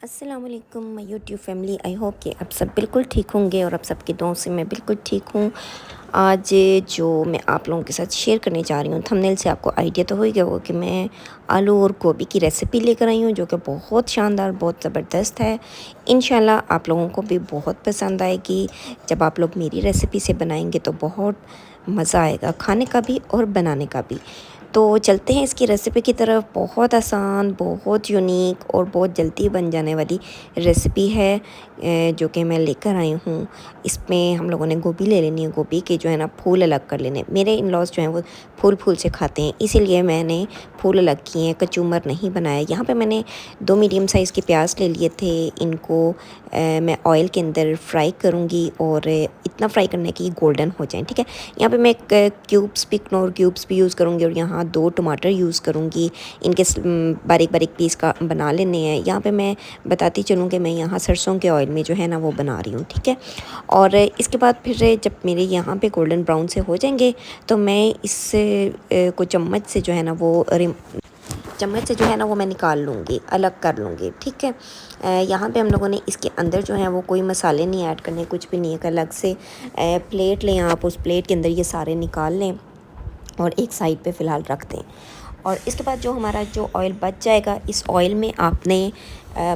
अस्सलाम वालेकुम my YouTube family. I hope कि आप सब बिल्कुल ठीक होंगे और आप सबकी दुआओं से मैं बिल्कुल ठीक हूँ। आज जो मैं आप लोगों के साथ शेयर करने जा रही हूँ, थंबनेल से आपको आइडिया तो हो ही गया होगा कि मैं आलू और गोभी की रेसिपी लेकर आई हूँ, जो कि बहुत शानदार, बहुत ज़बरदस्त है। इंशाल्लाह आप लोगों को भी बहुत पसंद आएगी। जब आप लोग मेरी रेसिपी से बनाएंगे तो बहुत मज़ा आएगा, खाने का भी और बनाने का भी। तो चलते हैं इसकी रेसिपी की तरफ। बहुत आसान, बहुत यूनिक और बहुत जल्दी बन जाने वाली रेसिपी है जो कि मैं लेकर आई हूँ। इसमें हम लोगों ने गोभी ले लेनी है। गोभी के जो है ना फूल अलग कर लेने। मेरे इन लॉज जो हैं वो फूल से खाते हैं, इसीलिए मैंने फूल अलग किए हैं, कचूमर नहीं बनाया। यहाँ पे मैंने 2 मीडियम साइज़ के प्याज ले लिए थे। इनको मैं ऑयल के अंदर फ्राई करूँगी और इतना फ्राई करना है कि गोल्डन हो जाए, ठीक है। यहाँ पे मैं क्यूब्स भी, कनौर क्यूब्स भी यूज़ करूँगी और यहाँ 2 टमाटर यूज़ करूँगी। इनके बारीक बारीक पीस का बना लेने हैं। यहाँ पे मैं बताती चलूँ कि मैं यहाँ सरसों के ऑयल में जो है ना वो बना रही हूँ, ठीक है। और इसके बाद फिर जब मेरे यहाँ पे गोल्डन ब्राउन से हो जाएंगे तो मैं इससे को चम्मच से जो है ना वो मैं निकाल लूँगी, अलग कर लूँगी, ठीक है। यहाँ पे हम लोगों ने इसके अंदर जो है वो कोई मसाले नहीं ऐड करने, कुछ भी नहीं है। अलग से प्लेट लें आप, उस प्लेट के अंदर ये सारे निकाल लें और एक साइड पे फ़िलहाल रख दें। और इसके बाद जो हमारा जो ऑयल बच जाएगा, इस ऑयल में आपने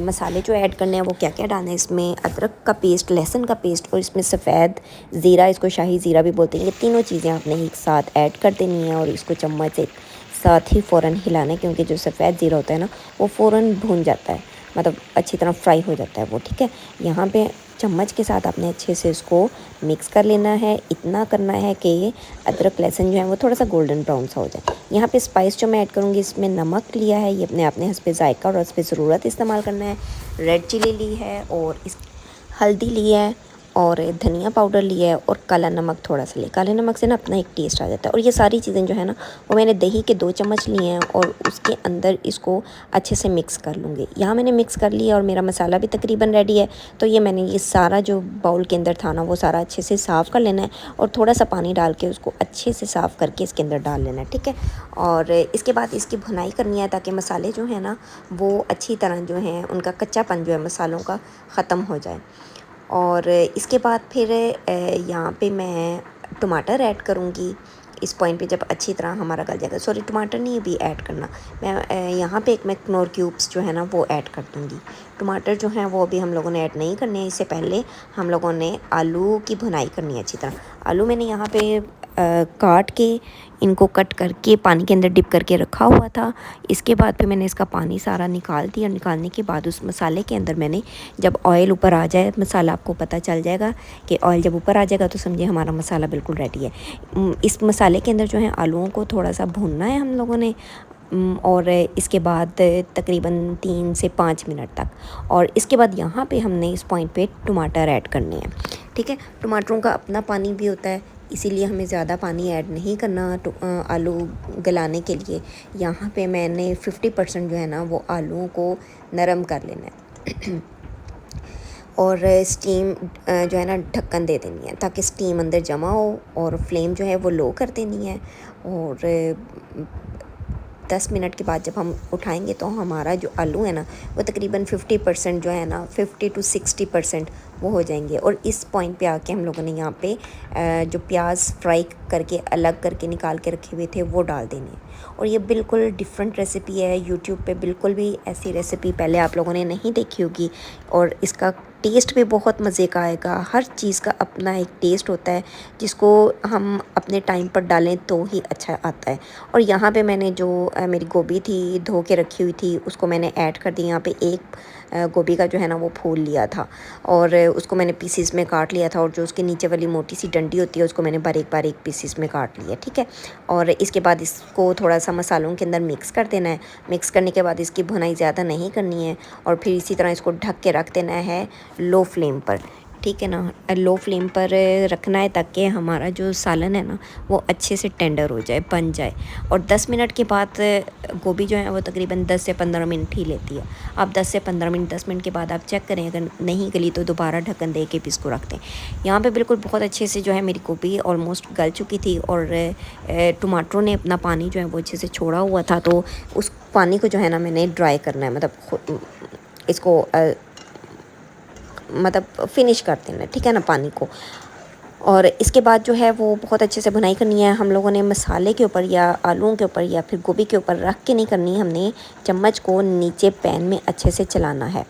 मसाले जो ऐड करने हैं वो क्या क्या डालना है। इसमें अदरक का पेस्ट, लहसुन का पेस्ट और इसमें सफ़ेद ज़ीरा, इसको शाही ज़ीरा भी बोलते हैं। ये तीनों चीज़ें आपने एक साथ ऐड कर देनी है और इसको चम्मच से साथ ही फ़ौरन हिलाना है, क्योंकि जो सफ़ेद ज़ीरा होता है ना वो फ़ौरन भून जाता है, मतलब अच्छी तरह फ्राई हो जाता है वो, ठीक है। यहाँ पे चम्मच के साथ आपने अच्छे से इसको मिक्स कर लेना है। इतना करना है कि अदरक लहसुन जो है वो थोड़ा सा गोल्डन ब्राउन सा हो जाए। यहाँ पे स्पाइस जो मैं ऐड करूँगी, इसमें नमक लिया है, ये अपने अपने हस्बे ज़ायका और हस्बे ज़रूरत इस्तेमाल करना है। रेड चिली ली है और इस हल्दी ली है और धनिया पाउडर लिया है और काला नमक थोड़ा सा लिया। काले नमक से ना अपना एक टेस्ट आ जाता है। और ये सारी चीज़ें जो है ना वो मैंने दही के 2 चम्मच लिए हैं और उसके अंदर इसको अच्छे से मिक्स कर लूँगी। यहाँ मैंने मिक्स कर लिया और मेरा मसाला भी तकरीबन रेडी है। तो ये मैंने ये सारा जो बाउल के अंदर था ना वो सारा अच्छे से साफ़ कर लेना है और थोड़ा सा पानी डाल के उसको अच्छे से साफ़ करके इसके अंदर डाल लेना है, ठीक है। और इसके बाद इसकी भुनाई करनी है ताकि मसाले जो हैं ना वो अच्छी तरह जो हैं उनका कच्चापन जो है मसालों का ख़त्म हो जाए। और इसके बाद फिर यहाँ पे मैं टमाटर ऐड करूँगी। इस पॉइंट पे जब अच्छी तरह हमारा गल जाएगा, सॉरी टमाटर नहीं भी ऐड करना, मैं यहाँ पे एक मैं कनौर क्यूब्स जो है ना वो ऐड कर दूँगी। टमाटर जो हैं वो अभी हम लोगों ने ऐड नहीं करने हैं, इससे पहले हम लोगों ने आलू की भुनाई करनी है अच्छी तरह। आलू मैंने यहाँ पे काट के इनको कट करके पानी के अंदर डिप करके रखा हुआ था। इसके बाद फिर मैंने इसका पानी सारा निकाल दिया। निकालने के बाद उस मसाले के अंदर मैंने, जब ऑयल ऊपर आ जाए, मसाला आपको पता चल जाएगा कि ऑयल जब ऊपर आ जाएगा तो समझिए हमारा मसाला बिल्कुल रेडी है। इस मसाले के अंदर जो है आलूओं को थोड़ा सा भूनना है हम लोगों ने और इसके बाद तकरीबन 3 से 5 मिनट तक। और इसके बाद यहाँ पे हमने इस पॉइंट पे टमाटर ऐड करने हैं, ठीक है। टमाटरों का अपना पानी भी होता है, इसीलिए हमें ज़्यादा पानी ऐड नहीं करना आलू गलाने के लिए। यहाँ पे मैंने 50% जो है ना वो आलूओं को नरम कर लेना है और स्टीम जो है ना ढक्कन दे देनी है ताकि स्टीम अंदर जमा हो। और फ्लेम जो है वो लो कर देनी है और 10 मिनट के बाद जब हम उठाएंगे तो हमारा जो आलू है ना वो तकरीबन 50% जो है ना 50 to 60% वो हो जाएंगे। और इस पॉइंट पे आके हम लोगों ने यहाँ पे जो प्याज फ्राई करके अलग करके निकाल के रखे हुए थे वो डाल देने हैं। और ये बिल्कुल डिफरेंट रेसिपी है, यूट्यूब पे बिल्कुल भी ऐसी रेसिपी पहले आप लोगों ने नहीं देखी होगी। और इसका टेस्ट भी बहुत मज़े का आएगा। हर चीज़ का अपना एक टेस्ट होता है जिसको हम अपने टाइम पर डालें तो ही अच्छा आता है। और यहाँ पे मैंने जो मेरी गोभी थी धो के रखी हुई थी उसको मैंने ऐड कर दी। यहाँ पे एक गोभी का जो है ना वो फूल लिया था और उसको मैंने पीसीस में काट लिया था। और जो उसके नीचे वाली मोटी सी डंडी होती है उसको मैंने बारीक बारीक पीसीस में काट लिया, ठीक है। और इसके बाद इसको थोड़ा सा मसालों के अंदर मिक्स कर देना है। मिक्स करने के बाद इसकी भुनाई ज़्यादा नहीं करनी है और फिर इसी तरह इसको ढक के रख देना है लो फ्लेम पर, ठीक है ना। लो फ्लेम पर रखना है ताकि हमारा जो सालन है ना वो अच्छे से टेंडर हो जाए, बन जाए। और 10 मिनट के बाद गोभी जो है वो तकरीबन 10 से 15 मिनट ही लेती है। आप 10 से 15 मिनट, 10 मिनट के बाद आप चेक करें, अगर नहीं गली तो दोबारा ढक्कन दे के भी इसको रख दें। यहाँ पे बिल्कुल बहुत अच्छे से जो है मेरी गोभी ऑलमोस्ट गल चुकी थी और टमाटरों ने अपना पानी जो है वो अच्छे से छोड़ा हुआ था। तो उस पानी को जो है ना मैंने ड्राई करना है, मतलब इसको मतलब फ़िनिश कर देना, ठीक है ना, पानी को। और इसके बाद जो है वो बहुत अच्छे से भुनाई करनी है। हम लोगों ने मसाले के ऊपर या आलूओं के ऊपर या फिर गोभी के ऊपर रख के नहीं करनी, हमने चम्मच को नीचे पैन में अच्छे से चलाना है,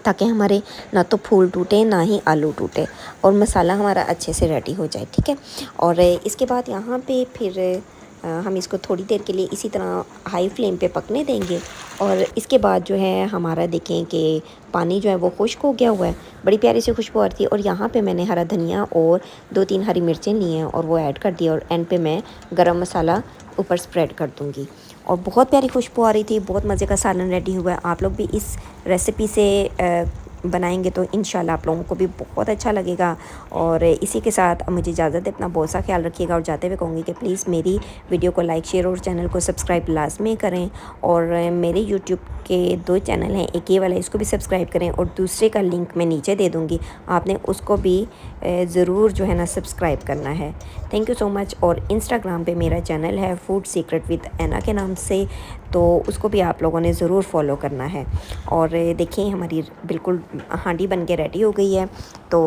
ताकि हमारे ना तो फूल टूटे ना ही आलू टूटे और मसाला हमारा अच्छे से रेडी हो जाए, ठीक है। और इसके बाद यहाँ पे फिर हम इसको थोड़ी देर के लिए इसी तरह हाई फ्लेम पे पकने देंगे। और इसके बाद जो है हमारा देखें कि पानी जो है वो खुश्क हो गया हुआ है, बड़ी प्यारी सी खुशबू आ रही थी। और यहाँ पे मैंने हरा धनिया और 2-3 हरी मिर्चें ली हैं और वो ऐड कर दिया। और एंड पे मैं गरम मसाला ऊपर स्प्रेड कर दूँगी। और बहुत प्यारी खुशबू आ रही थी, बहुत मज़े का सालन रेडी हुआ है। आप लोग भी इस रेसिपी से बनाएंगे तो इंशाल्लाह आप लोगों को भी बहुत अच्छा लगेगा। और इसी के साथ मुझे इजाज़त है, अपना बहुत सा ख्याल रखिएगा। और जाते हुए कहूँगी कि प्लीज़ मेरी वीडियो को लाइक, शेयर और चैनल को सब्सक्राइब लाजमी करें। और मेरे यूट्यूब के 2 चैनल हैं, एक ये वाला, इसको भी सब्सक्राइब करें और दूसरे का लिंक मैं नीचे दे दूँगी, आपने उसको भी ज़रूर जो है ना सब्सक्राइब करना है। Thank you so much. और इंस्टाग्राम पे मेरा चैनल है फूड सीक्रेट विद ऐना के नाम से, तो उसको भी आप लोगों ने ज़रूर फॉलो करना है। और देखिए हमारी बिल्कुल हांडी बन के रेडी हो गई है। तो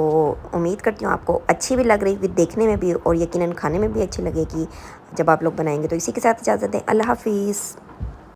उम्मीद करती हूँ आपको अच्छी भी लग रही होगी देखने में भी, और यकीनन खाने में भी अच्छी लगेगी जब आप लोग बनाएंगे। तो इसी के साथ इजाज़त दें, अल्लाह हाफ़िज़।